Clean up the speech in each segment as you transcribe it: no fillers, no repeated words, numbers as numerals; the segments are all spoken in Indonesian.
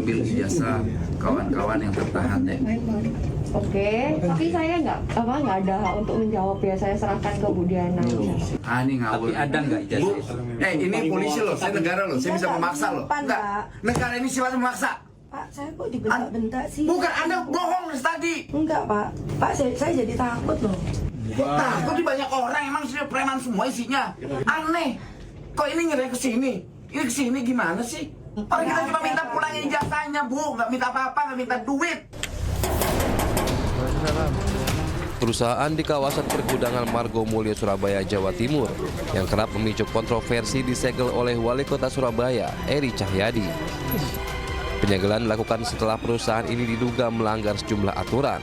mengambil ijazah kawan-kawan yang tertahan deh. Oke, tapi saya nggak ada hak untuk menjawab ya. Saya serahkan ke Bu Diana. Ini ngawur. Tapi ada nggak ijazah itu? Ini polisi loh, saya negara loh, saya bisa memaksa loh. Enggak, negara ini sifatnya memaksa. Pak, saya kok dibentak-bentak sih? Bukan, Anda bohong tadi. Enggak, Pak. Pak, saya jadi takut loh. Takut di banyak orang, emang sih preman semua isinya. Aneh. Kok ini ngerai ke sini? Ini ke sini gimana sih? Orang kita cuma minta pulang ijazahnya, Bu. Nggak minta apa-apa, nggak minta duit. Perusahaan di kawasan pergudangan Margomulyo, Surabaya, Jawa Timur yang kerap memicu kontroversi disegel oleh Wali Kota Surabaya, Eri Cahyadi. Penyegelan dilakukan setelah perusahaan ini diduga melanggar sejumlah aturan.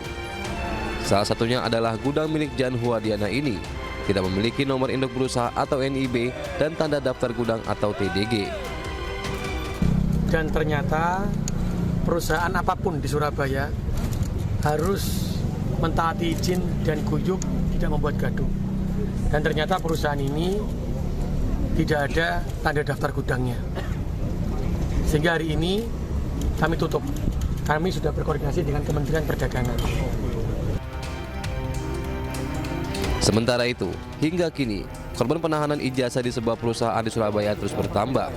Salah satunya adalah gudang milik Jan Huadiana ini tidak memiliki nomor induk berusaha atau NIB dan tanda daftar gudang atau TDG. Dan ternyata perusahaan apapun di Surabaya harus mentaati izin dan guyup, tidak membuat gaduh. Dan ternyata perusahaan ini tidak ada tanda daftar gudangnya. Sehingga hari ini kami tutup. Kami sudah berkoordinasi dengan Kementerian Perdagangan. Sementara itu, hingga kini, korban penahanan ijazah di sebuah perusahaan di Surabaya terus bertambah.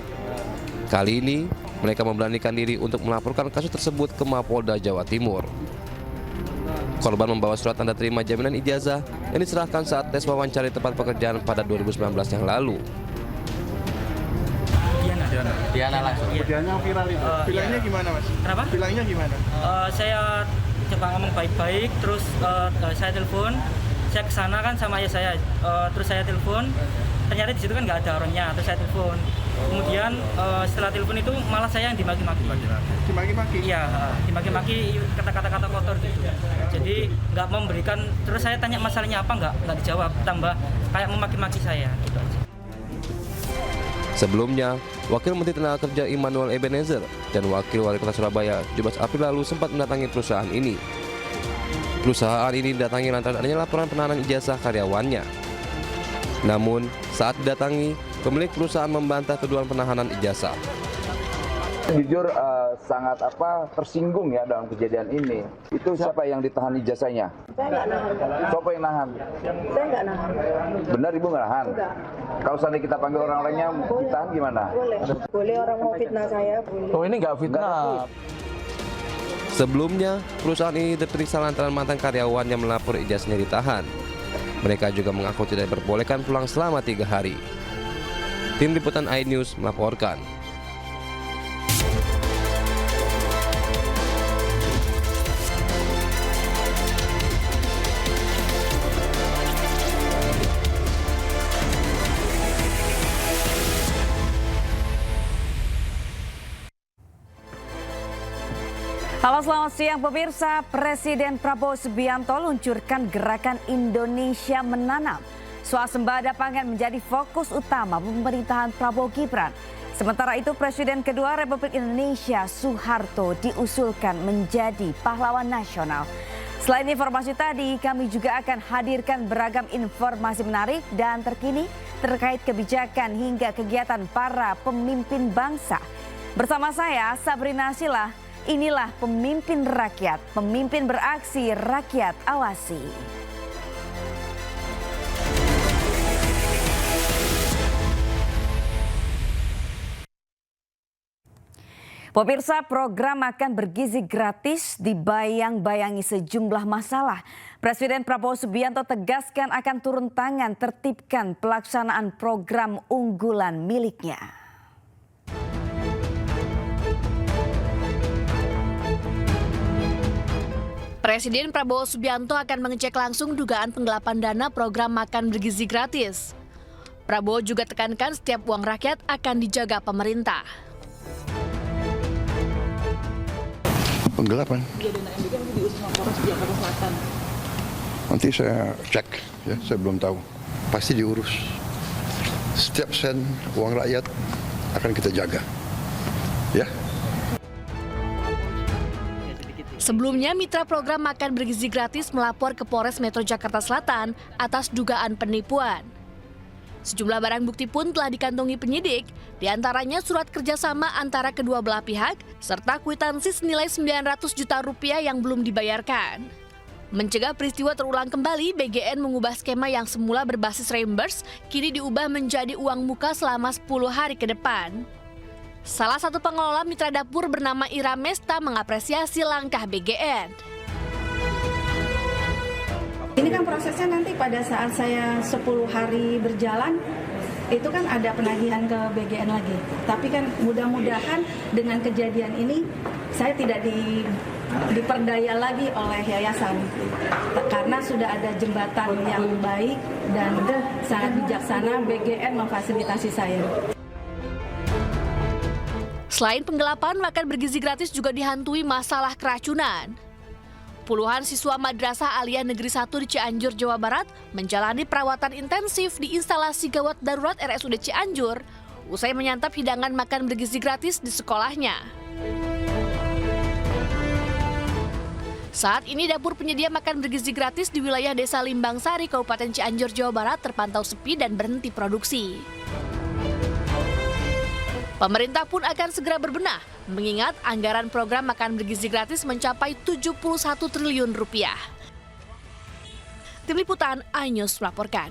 Kali ini, mereka memberanikan diri untuk melaporkan kasus tersebut ke Mapolda Jawa Timur. Korban membawa surat tanda terima jaminan ijazah yang diserahkan saat tes wawancara di tempat pekerjaan pada 2019 yang lalu. Diana langsung. Diana viral itu. Bilangnya gimana, Mas? Kenapa? Bilangnya gimana? Saya coba ngomong baik-baik, terus saya telepon, saya kesana kan sama ayah saya, terus saya telepon, ternyata di situ kan nggak ada orangnya, terus saya telepon. Kemudian setelah telepon itu malah saya yang dimaki-maki. Dimaki-maki? Iya, dimaki-maki kata-kata kotor gitu. Jadi nggak memberikan, terus saya tanya masalahnya apa, nggak dijawab, tambah kayak memaki-maki saya. Gitu aja. Sebelumnya, Wakil Menteri Tenaga Kerja Immanuel Ebenezer dan Wakil Wali Kota Surabaya 17 April lalu sempat mendatangi perusahaan ini. Perusahaan ini didatangi lantaran adanya laporan penahanan ijazah karyawannya. Namun, saat didatangi, pemilik perusahaan membantah tuduhan penahanan ijazah. Jujur sangat tersinggung ya dalam kejadian ini. Itu siapa yang ditahan ijazahnya? Saya nggak nahan. Siapa yang nahan? Saya nggak nahan. Benar Ibu nggak nahan? Enggak. Kalau seandainya kita panggil orang-orangnya, ditahan gimana? Boleh. Boleh orang mau fitnah saya, boleh. Oh, ini nggak fitnah. Sebelumnya, perusahaan ini diperiksa lantaran mantan karyawan yang melapor ijazahnya ditahan. Mereka juga mengaku tidak diperbolehkan pulang selama 3 hari. Tim Liputan iNews melaporkan. Halo, selamat siang pemirsa. Presiden Prabowo Subianto luncurkan gerakan Indonesia Menanam. Swasembada pangan menjadi fokus utama pemerintahan Prabowo Gibran. Sementara itu Presiden kedua Republik Indonesia Soeharto diusulkan menjadi pahlawan nasional. Selain informasi tadi, kami juga akan hadirkan beragam informasi menarik dan terkini terkait kebijakan hingga kegiatan para pemimpin bangsa. Bersama saya Sabrina Sila. Inilah pemimpin rakyat, pemimpin beraksi, rakyat awasi. Pemirsa, program makan bergizi gratis dibayang-bayangi sejumlah masalah. Presiden Prabowo Subianto tegaskan akan turun tangan tertibkan pelaksanaan program unggulan miliknya. Presiden Prabowo Subianto akan mengecek langsung dugaan penggelapan dana program makan bergizi gratis. Prabowo juga tekankan setiap uang rakyat akan dijaga pemerintah. Penggelapan? Nanti saya cek, ya, saya belum tahu. Pasti diurus. Setiap sen uang rakyat akan kita jaga, ya. Sebelumnya, mitra program makan bergizi gratis melapor ke Polres Metro Jakarta Selatan atas dugaan penipuan. Sejumlah barang bukti pun telah dikantongi penyidik, diantaranya surat kerjasama antara kedua belah pihak, serta kwitansi senilai 900 juta rupiah yang belum dibayarkan. Mencegah peristiwa terulang kembali, BGN mengubah skema yang semula berbasis reimburse, kini diubah menjadi uang muka selama 10 hari ke depan. Salah satu pengelola mitra dapur bernama Ira Mesta mengapresiasi langkah BGN. Ini kan prosesnya nanti pada saat saya 10 hari berjalan, itu kan ada penagihan ke BGN lagi. Tapi kan mudah-mudahan dengan kejadian ini, saya tidak diperdaya lagi oleh yayasan. Karena sudah ada jembatan yang baik dan sangat bijaksana, BGN memfasilitasi saya. Selain penggelapan, makan bergizi gratis juga dihantui masalah keracunan. Puluhan siswa Madrasah Aliyah Negeri 1 di Cianjur, Jawa Barat menjalani perawatan intensif di instalasi gawat darurat RSUD Cianjur usai menyantap hidangan makan bergizi gratis di sekolahnya. Saat ini dapur penyedia makan bergizi gratis di wilayah Desa Limbang Sari, Kabupaten Cianjur, Jawa Barat terpantau sepi dan berhenti produksi. Pemerintah pun akan segera berbenah, mengingat anggaran program makan bergizi gratis mencapai 71 triliun rupiah. Tim Liputan iNews melaporkan.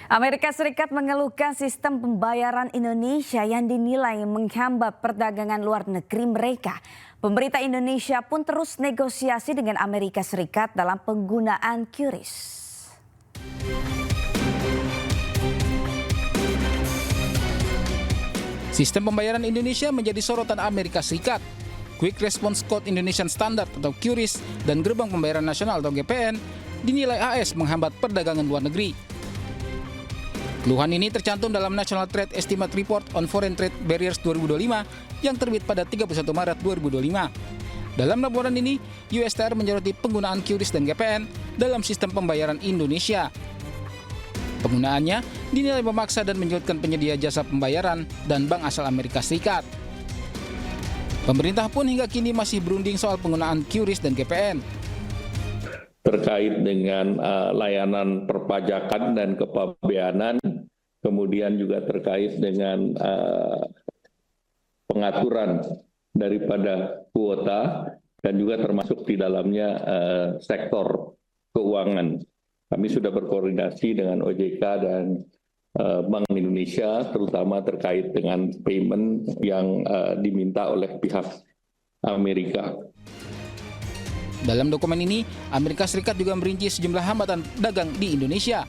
Amerika Serikat mengeluhkan sistem pembayaran Indonesia yang dinilai menghambat perdagangan luar negeri mereka. Pemerintah Indonesia pun terus negosiasi dengan Amerika Serikat dalam penggunaan QRIS. Sistem pembayaran Indonesia menjadi sorotan Amerika Serikat. Quick Response Code Indonesian Standard atau QRIS dan Gerbang Pembayaran Nasional atau GPN dinilai AS menghambat perdagangan luar negeri. Keluhan ini tercantum dalam National Trade Estimate Report on Foreign Trade Barriers 2025 yang terbit pada 31 Maret 2025. Dalam laporan ini, USTR menyoroti penggunaan QRIS dan GPN dalam sistem pembayaran Indonesia. Penggunaannya dinilai memaksa dan menyulitkan penyedia jasa pembayaran dan bank asal Amerika Serikat. Pemerintah pun hingga kini masih berunding soal penggunaan QRIS dan GPN. Terkait dengan layanan perpajakan dan kepabeanan, kemudian juga terkait dengan pengaturan daripada kuota dan juga termasuk di dalamnya sektor keuangan. Kami sudah berkoordinasi dengan OJK dan Bank Indonesia, terutama terkait dengan payment yang diminta oleh pihak Amerika. Dalam dokumen ini, Amerika Serikat juga merinci sejumlah hambatan dagang di Indonesia.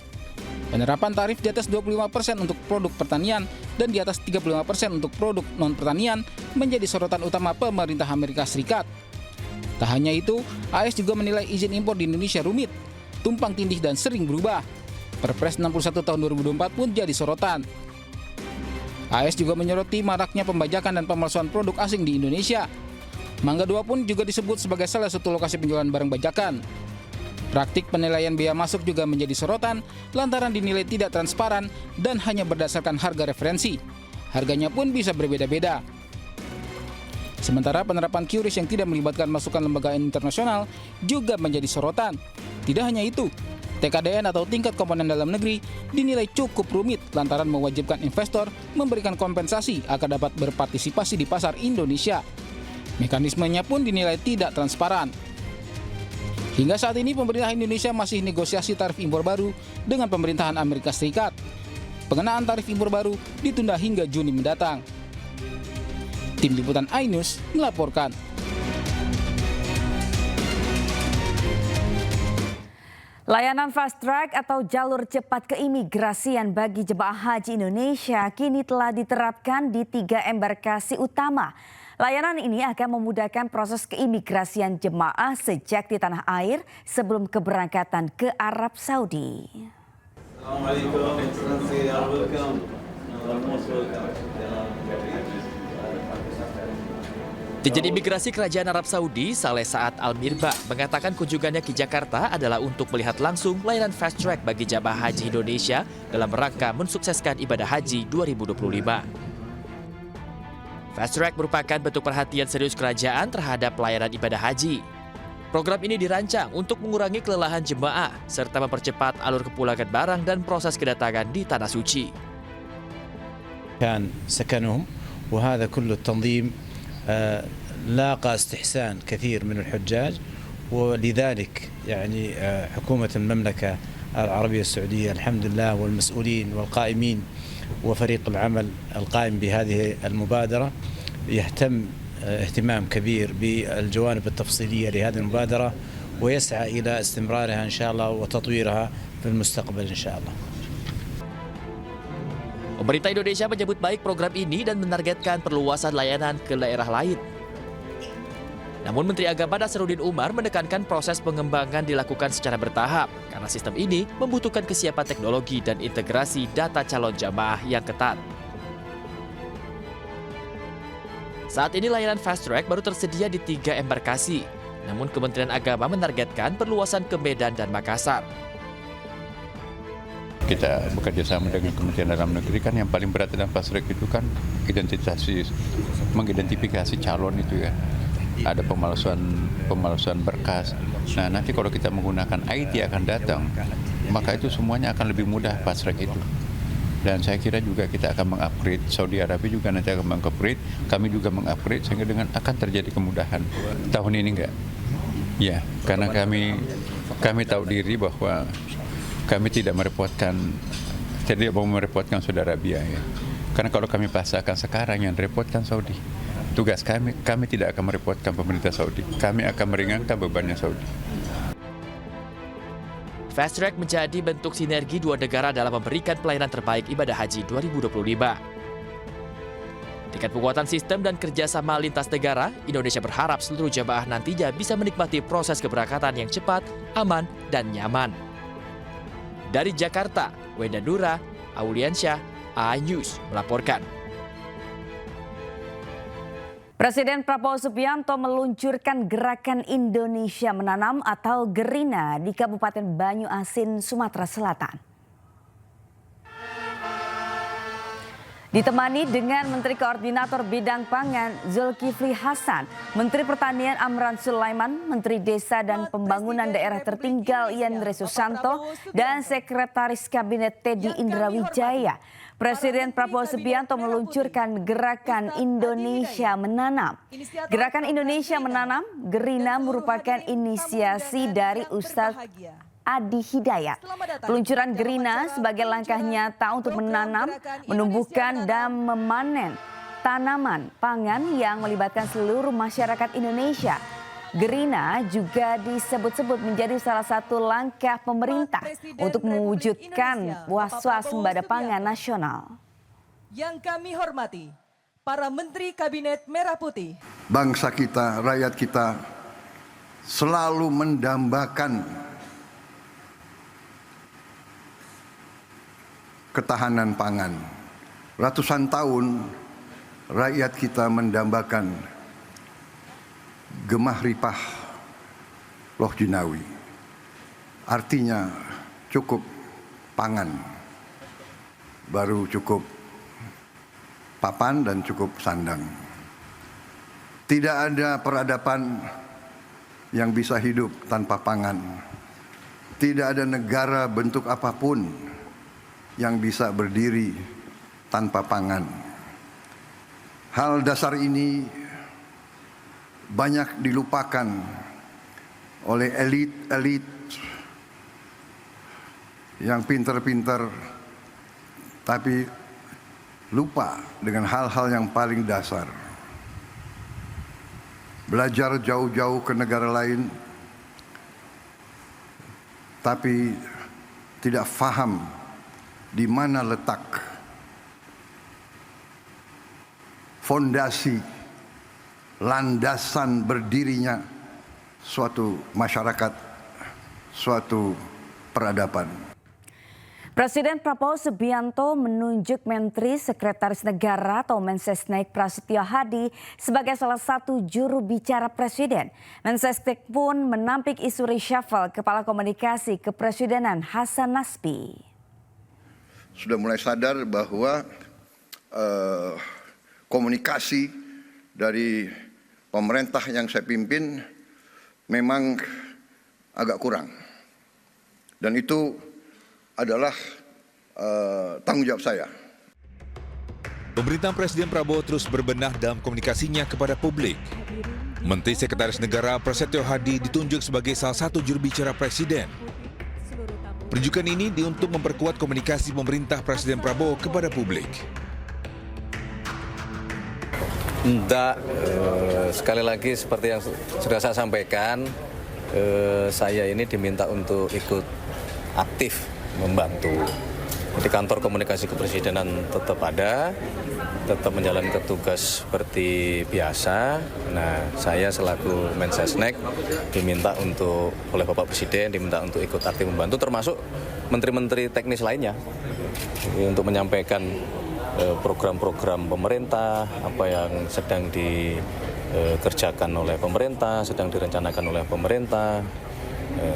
Penerapan tarif di atas 25% untuk produk pertanian dan di atas 35% untuk produk non-pertanian menjadi sorotan utama pemerintah Amerika Serikat. Tak hanya itu, AS juga menilai izin impor di Indonesia rumit, tumpang tindih dan sering berubah. Perpres 61 tahun 2024 pun jadi sorotan. AS juga menyoroti maraknya pembajakan dan pemalsuan produk asing di Indonesia. Mangga 2 pun juga disebut sebagai salah satu lokasi penjualan barang bajakan. Praktik penilaian biaya masuk juga menjadi sorotan lantaran dinilai tidak transparan dan hanya berdasarkan harga referensi. Harganya pun bisa berbeda-beda. Sementara penerapan QRIS yang tidak melibatkan masukan lembaga internasional juga menjadi sorotan. Tidak hanya itu, TKDN atau tingkat komponen dalam negeri dinilai cukup rumit lantaran mewajibkan investor memberikan kompensasi agar dapat berpartisipasi di pasar Indonesia. Mekanismenya pun dinilai tidak transparan. Hingga saat ini pemerintah Indonesia masih negosiasi tarif impor baru dengan pemerintahan Amerika Serikat. Pengenaan tarif impor baru ditunda hingga Juni mendatang. Tim Liputan iNews melaporkan. Layanan fast track atau jalur cepat keimigrasian bagi jemaah haji Indonesia kini telah diterapkan di 3 embarkasi utama. Layanan ini akan memudahkan proses keimigrasian jemaah sejak di tanah air sebelum keberangkatan ke Arab Saudi. Assalamualaikum, Excellency, welcome. Dirjen Imigrasi Kerajaan Arab Saudi, Saleh Saad Al-Mirba, mengatakan kunjungannya ke Jakarta adalah untuk melihat langsung layanan fast track bagi jamaah haji Indonesia dalam rangka mensukseskan ibadah haji 2025. Fast track merupakan bentuk perhatian serius kerajaan terhadap pelayanan ibadah haji. Program ini dirancang untuk mengurangi kelelahan jemaah serta mempercepat alur kepulangan barang dan proses kedatangan di Tanah Suci. كان سكنهم وهذا كل التنظيم لاقى استحسان كثير من الحجاج ولذلك يعني حكومة المملكة العربية السعودية الحمد لله والمسؤولين والقائمين وفريق العمل القائم بهذه المبادرة يهتم اهتمام كبير بالجوانب التفصيلية لهذه المبادرة ويسعى إلى استمرارها إن شاء الله وتطويرها في المستقبل إن شاء الله. Pemerintah Indonesia menyebut baik program ini dan menargetkan perluasan layanan ke daerah lain. Namun Menteri Agama Nasaruddin Umar menekankan proses pengembangan dilakukan secara bertahap karena sistem ini membutuhkan kesiapan teknologi dan integrasi data calon jamaah yang ketat. Saat ini layanan Fast Track baru tersedia di 3 embarkasi, namun Kementerian Agama menargetkan perluasan ke Medan dan Makassar. Kita bekerja sama dengan Kementerian Dalam Negeri kan yang paling berat dalam Fast Track itu kan mengidentifikasi calon itu ya. Ada pemalsuan berkas. Nah nanti kalau kita menggunakan IT akan datang, maka itu semuanya akan lebih mudah Fast Track itu. Dan saya kira juga kita akan mengupgrade, Saudi Arabia juga nanti akan mengupgrade, kami juga mengupgrade sehingga dengan akan terjadi kemudahan. Tahun ini enggak? Ya, karena kami tahu diri bahwa kami tidak mau merepotkan Saudi Arabia ya. Karena kalau kami pasarkan sekarang yang repotkan Saudi. Tugas kami tidak akan merepotkan pemerintah Saudi. Kami akan meringankan bebannya Saudi. Fast Track menjadi bentuk sinergi dua negara dalam memberikan pelayanan terbaik ibadah haji 2025. Dengan penguatan sistem dan kerjasama lintas negara, Indonesia berharap seluruh jamaah nantinya bisa menikmati proses keberangkatan yang cepat, aman, dan nyaman. Dari Jakarta, Wenda Nura, Auliansyah, iNews melaporkan. Presiden Prabowo Subianto meluncurkan Gerakan Indonesia Menanam atau Gerina di Kabupaten Banyu Asin, Sumatera Selatan. Ditemani dengan Menteri Koordinator Bidang Pangan Zulkifli Hasan, Menteri Pertanian Amran Sulaiman, Menteri Desa dan Pembangunan Daerah Tertinggal Yandre Susanto, dan Sekretaris Kabinet Teddy Indrawijaya. Presiden Prabowo Subianto meluncurkan Gerakan Indonesia Menanam. Gerakan Indonesia Menanam, Gerina merupakan inisiasi dari Ustadz Adi Hidayat. Peluncuran Gerina sebagai langkah nyata untuk menanam, menumbuhkan dan memanen tanaman pangan yang melibatkan seluruh masyarakat Indonesia. Gerina juga disebut-sebut menjadi salah satu langkah pemerintah untuk mewujudkan swasembada pangan nasional. Yang kami hormati, para Menteri Kabinet Merah Putih. Bangsa kita, rakyat kita selalu mendambakan ketahanan pangan. Ratusan tahun rakyat kita mendambakan gemah ripah loh jinawi. Artinya cukup pangan, baru cukup papan dan cukup sandang. Tidak ada peradaban yang bisa hidup tanpa pangan. Tidak ada negara bentuk apapun yang bisa berdiri tanpa pangan. Hal dasar ini banyak dilupakan oleh elit-elit yang pintar-pintar, tapi lupa dengan hal-hal yang paling dasar. Belajar jauh-jauh ke negara lain, tapi tidak faham di mana letak fondasi landasan berdirinya suatu masyarakat, suatu peradaban. Presiden Prabowo Subianto menunjuk Menteri Sekretaris Negara atau Mensesnek Prasetyo Hadi sebagai salah satu juru bicara Presiden. Mensesnek pun menampik isu reshuffle Kepala Komunikasi Kepresidenan Hasan Nasbi. Sudah mulai sadar bahwa komunikasi dari pemerintah yang saya pimpin memang agak kurang. Dan itu adalah tanggung jawab saya. Pemerintahan Presiden Prabowo terus berbenah dalam komunikasinya kepada publik. Menteri Sekretaris Negara Prasetyo Hadi ditunjuk sebagai salah satu juru bicara Presiden. Penunjukan ini untuk memperkuat komunikasi pemerintah Presiden Prabowo kepada publik. Enggak, sekali lagi seperti yang sudah saya sampaikan, saya ini diminta untuk ikut aktif membantu. Di kantor komunikasi kepresidenan tetap ada, tetap menjalankan tugas seperti biasa. Nah, saya selaku Mensesnek diminta oleh Bapak Presiden diminta untuk ikut aktif membantu, termasuk menteri-menteri teknis lainnya untuk menyampaikan program-program pemerintah, apa yang sedang dikerjakan oleh pemerintah, sedang direncanakan oleh pemerintah,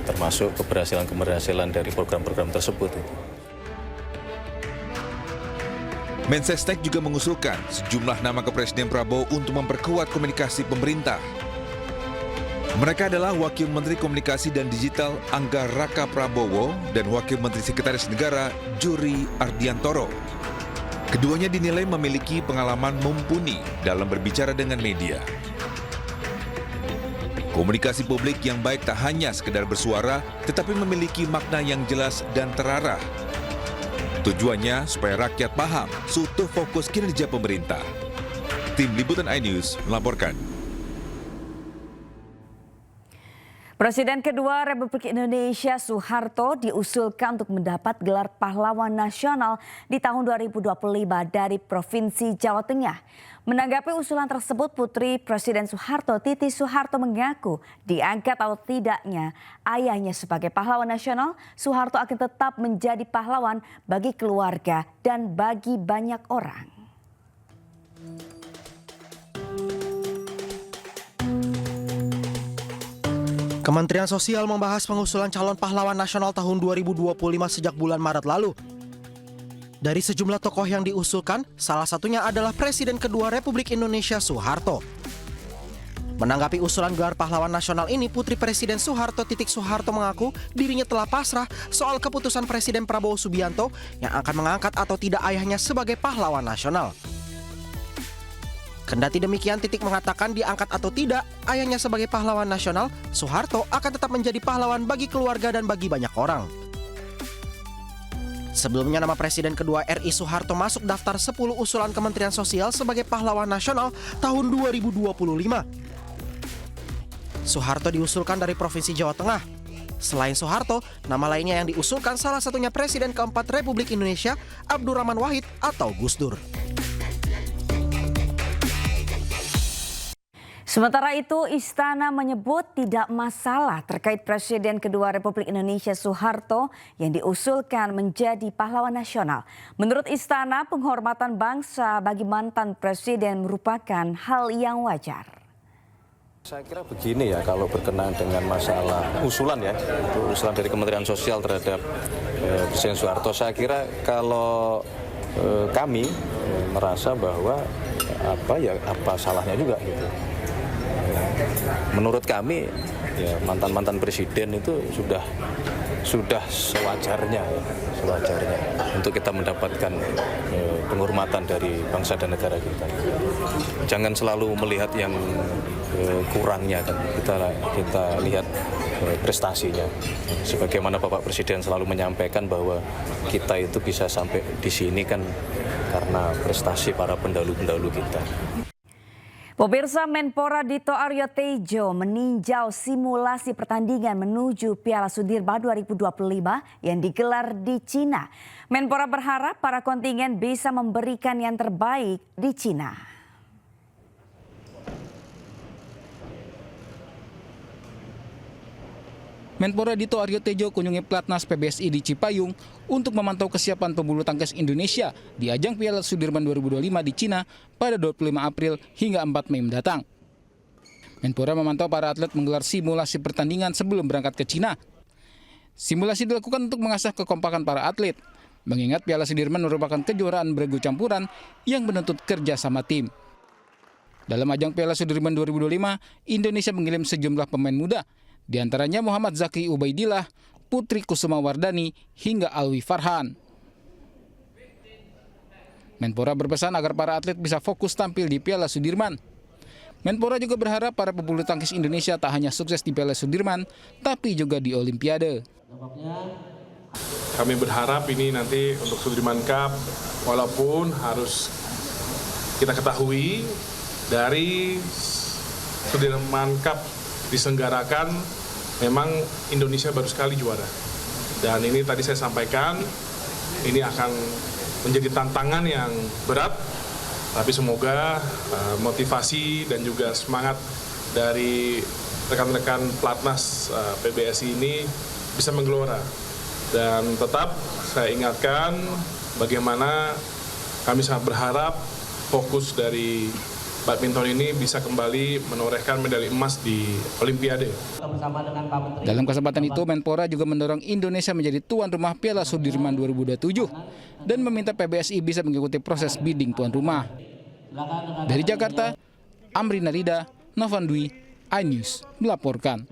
termasuk keberhasilan dari program-program tersebut. Mensesnek juga mengusulkan sejumlah nama ke Presiden Prabowo untuk memperkuat komunikasi pemerintah. Mereka adalah Wakil Menteri Komunikasi dan Digital Angga Raka Prabowo dan Wakil Menteri Sekretaris Negara Juri Ardiantoro. Keduanya dinilai memiliki pengalaman mumpuni dalam berbicara dengan media. Komunikasi publik yang baik tak hanya sekedar bersuara, tetapi memiliki makna yang jelas dan terarah. Tujuannya supaya rakyat paham seutuh fokus kinerja pemerintah. Tim Liputan iNews melaporkan. Presiden kedua Republik Indonesia Soeharto diusulkan untuk mendapat gelar pahlawan nasional di tahun 2025 dari Provinsi Jawa Tengah. Menanggapi usulan tersebut, Putri Presiden Soeharto, Titi Soeharto mengaku diangkat atau tidaknya ayahnya sebagai pahlawan nasional, Soeharto akan tetap menjadi pahlawan bagi keluarga dan bagi banyak orang. Kementerian Sosial membahas pengusulan calon pahlawan nasional tahun 2025 sejak bulan Maret lalu. Dari sejumlah tokoh yang diusulkan, salah satunya adalah Presiden kedua Republik Indonesia Soeharto. Menanggapi usulan gelar pahlawan nasional ini, Putri Presiden Soeharto, Titik Soeharto mengaku dirinya telah pasrah soal keputusan Presiden Prabowo Subianto yang akan mengangkat atau tidak ayahnya sebagai pahlawan nasional. Kendati demikian, Titik mengatakan diangkat atau tidak ayahnya sebagai pahlawan nasional, Soeharto akan tetap menjadi pahlawan bagi keluarga dan bagi banyak orang. Sebelumnya nama Presiden kedua RI Soeharto masuk daftar 10 usulan Kementerian Sosial sebagai pahlawan nasional tahun 2025. Soeharto diusulkan dari Provinsi Jawa Tengah. Selain Soeharto, nama lainnya yang diusulkan salah satunya Presiden keempat Republik Indonesia, Abdurrahman Wahid atau Gus Dur. Sementara itu, Istana menyebut tidak masalah terkait Presiden kedua Republik Indonesia Soeharto yang diusulkan menjadi pahlawan nasional. Menurut Istana, penghormatan bangsa bagi mantan Presiden merupakan hal yang wajar. Saya kira begini ya, kalau berkenaan dengan masalah usulan ya, usulan dari Kementerian Sosial terhadap Presiden Soeharto, saya kira kalau kami merasa bahwa apa salahnya juga gitu. Menurut kami ya mantan presiden itu sudah sewajarnya untuk kita mendapatkan penghormatan dari bangsa dan negara kita. Jangan selalu melihat yang kurangnya kan, kita lihat prestasinya. Sebagaimana Bapak Presiden selalu menyampaikan bahwa kita itu bisa sampai di sini kan karena prestasi para pendahulu-pendahulu kita. Pemirsa, Menpora Dito Aryo Tejo meninjau simulasi pertandingan menuju Piala Sudirman 2025 yang digelar di Cina. Menpora berharap para kontingen bisa memberikan yang terbaik di Cina. Menpora Dito Aryo Tejo kunjungi Platnas PBSI di Cipayung untuk memantau kesiapan pebulu tangkis Indonesia di ajang Piala Sudirman 2025 di Cina pada 25 April hingga 4 Mei mendatang. Menpora memantau para atlet menggelar simulasi pertandingan sebelum berangkat ke Cina. Simulasi dilakukan untuk mengasah kekompakan para atlet, mengingat Piala Sudirman merupakan kejuaraan beregu campuran yang menuntut kerja sama tim. Dalam ajang Piala Sudirman 2025, Indonesia mengirim sejumlah pemain muda, di antaranya Muhammad Zaki Ubaidillah, Putri Kusuma Wardani, hingga Alwi Farhan. Menpora berpesan agar para atlet bisa fokus tampil di Piala Sudirman. Menpora juga berharap para pebulu tangkis Indonesia tak hanya sukses di Piala Sudirman, tapi juga di Olimpiade. Kami berharap ini nanti untuk Sudirman Cup, walaupun harus kita ketahui dari Sudirman Cup diselenggarakan, memang Indonesia baru sekali juara. Dan ini tadi saya sampaikan, ini akan menjadi tantangan yang berat, tapi semoga motivasi dan juga semangat dari rekan-rekan Platnas PBSI ini bisa menggelora. Dan tetap saya ingatkan bagaimana kami sangat berharap fokus dari badminton ini bisa kembali menorehkan medali emas di Olimpiade. Dalam kesempatan itu, Menpora juga mendorong Indonesia menjadi tuan rumah Piala Sudirman 2027 dan meminta PBSI bisa mengikuti proses bidding tuan rumah. Dari Jakarta, Amri Narida, Novan Dwi, iNews melaporkan.